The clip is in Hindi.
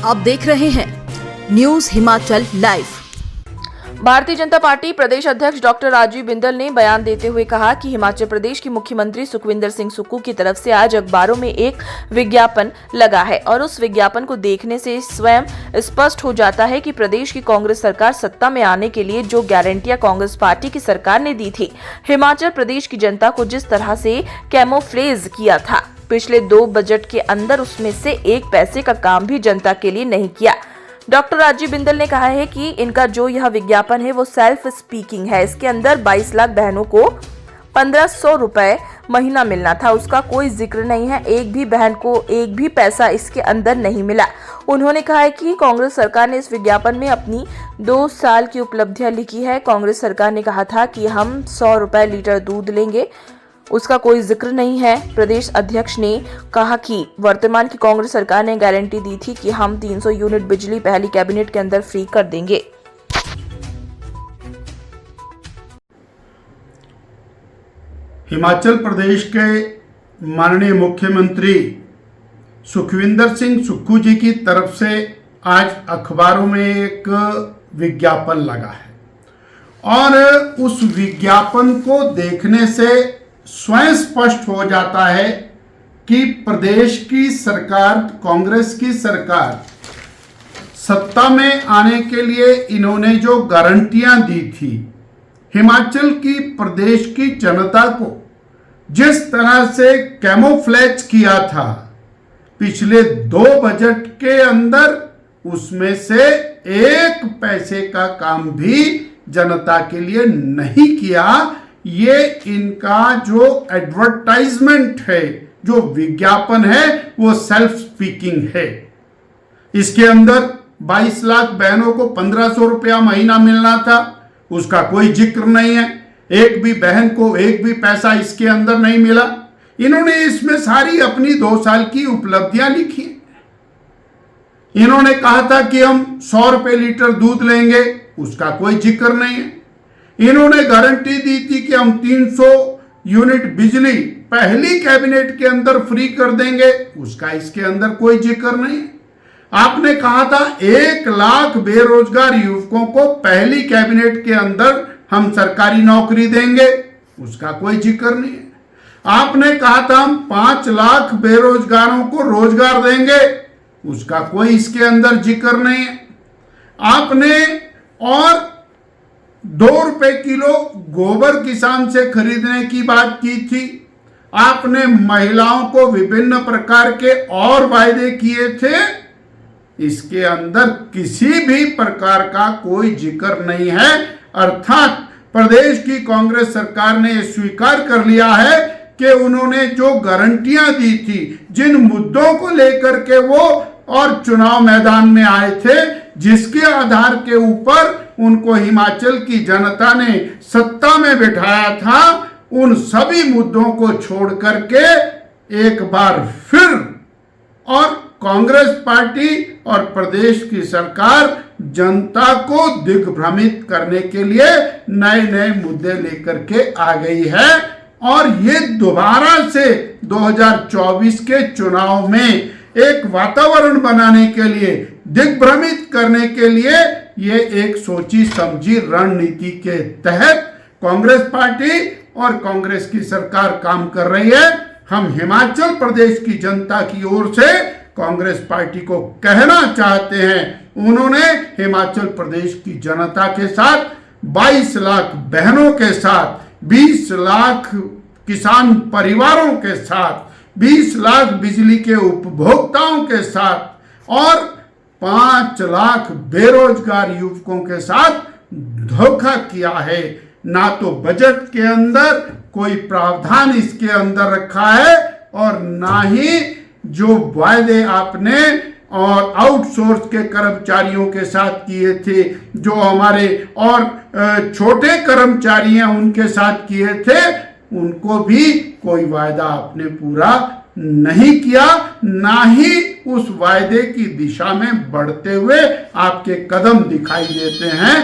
आप देख रहे हैं news Himachal live. Bharatiya Janata party प्रदेश अध्यक्ष डॉक्टर राजीव बिंदल ने बयान देते हुए कहा कि हिमाचल प्रदेश के मुख्यमंत्री सुखविंदर सिंह सुक्खू की तरफ से आज अखबारों में एक विज्ञापन लगा है और उस विज्ञापन को देखने से स्वयं स्पष्ट हो जाता है कि प्रदेश की कांग्रेस सरकार सत्ता में आने के लिए जो गारंटियां कांग्रेस पार्टी की सरकार ने दी थी, हिमाचल प्रदेश की जनता को जिस तरह से कैमोफ्लेज किया था पिछले 2 बजट के अंदर, उसमें से 1 पैसे का काम भी जनता के लिए नहीं किया। डॉक्टर राजीव बिंदल ने कहा है कि इनका जो यह विज्ञापन है वो सेल्फ स्पीकिंग है। इसके अंदर 22 लाख बहनों को 1500 रुपए महीना मिलना था, उसका कोई जिक्र नहीं है। एक भी बहन को एक भी पैसा इसके अंदर नहीं मिला। उन्होंने कहा है कि कांग्रेस सरकार ने इस विज्ञापन में अपनी 2 साल की उपलब्धियां लिखी है। कांग्रेस सरकार ने कहा था कि हम 100 रुपए लीटर दूध लेंगे, उसका कोई जिक्र नहीं है। प्रदेश अध्यक्ष ने कहा कि वर्तमान की कांग्रेस सरकार ने गारंटी दी थी कि हम 300 यूनिट बिजली पहली कैबिनेट के अंदर फ्री कर देंगे। हिमाचल प्रदेश के माननीय मुख्यमंत्री सुखविंदर सिंह सुक्खू जी की तरफ से आज अखबारों में एक विज्ञापन लगा है और उस विज्ञापन को देखने से स्वयं स्पष्ट हो जाता है कि प्रदेश की सरकार, कांग्रेस की सरकार सत्ता में आने के लिए इन्होंने जो गारंटियां दी थी, हिमाचल की प्रदेश की जनता को जिस तरह से कैमोफ्लेज किया था पिछले 2 बजट के अंदर, उसमें से 1 पैसे का काम भी जनता के लिए नहीं किया। ये इनका जो एडवर्टाइजमेंट है, जो विज्ञापन है, वो सेल्फ स्पीकिंग है। इसके अंदर 22 लाख बहनों को 1500 रुपया महीना मिलना था, उसका कोई जिक्र नहीं है। एक भी बहन को एक भी पैसा इसके अंदर नहीं मिला। इन्होंने इसमें सारी अपनी 2 साल की उपलब्धियां लिखी। इन्होंने कहा था कि हम 100 रुपए लीटर दूध लेंगे, उसका कोई जिक्र नहीं है। इन्होंने गारंटी दी थी कि हम 300 यूनिट बिजली पहली कैबिनेट के अंदर फ्री कर देंगे, उसका इसके अंदर कोई जिक्र नहीं। आपने कहा था 1 लाख बेरोजगार युवकों को पहली कैबिनेट के अंदर हम सरकारी नौकरी देंगे, उसका कोई जिक्र नहीं है। आपने कहा था हम 5 लाख बेरोजगारों को रोजगार देंगे, उसका कोई इसके अंदर जिक्र नहीं है। आपने और 2 रुपए किलो गोबर किसान से खरीदने की बात की थी। आपने महिलाओं को विभिन्न प्रकार के और वायदे किए थे, इसके अंदर किसी भी प्रकार का कोई जिक्र नहीं है। अर्थात प्रदेश की कांग्रेस सरकार ने स्वीकार कर लिया है कि उन्होंने जो गारंटियां दी थी, जिन मुद्दों को लेकर के वो और चुनाव मैदान में आए थे, जिसके आधार के ऊपर उनको हिमाचल की जनता ने सत्ता में बिठाया था, उन सभी मुद्दों को छोड़ करके एक बार फिर और कांग्रेस पार्टी और प्रदेश की सरकार जनता को दिग्भ्रमित करने के लिए नए नए मुद्दे लेकर के आ गई है और ये दोबारा से 2024 के चुनाव में एक वातावरण बनाने के लिए, दिग्भ्रमित करने के लिए ये एक सोची समझी रणनीति के तहत कांग्रेस पार्टी और कांग्रेस की सरकार काम कर रही है। हम हिमाचल प्रदेश की जनता की ओर से कांग्रेस पार्टी को कहना चाहते हैं, उन्होंने हिमाचल प्रदेश की जनता के साथ, 22 लाख बहनों के साथ, 20 लाख किसान परिवारों के साथ, 20 लाख बिजली के उपभोक्ताओं के साथ और 5 लाख बेरोजगार युवकों के साथ धोखा किया है। ना तो बजट के अंदर कोई प्रावधान इसके अंदर रखा है और ना ही जो वायदे आपने और आउटसोर्स के कर्मचारियों के साथ किए थे, जो हमारे और छोटे कर्मचारी हैं उनके साथ किए थे, उनको भी कोई वायदा आपने पूरा नहीं किया, ना ही उस वायदे की दिशा में बढ़ते हुए आपके कदम दिखाई देते हैं।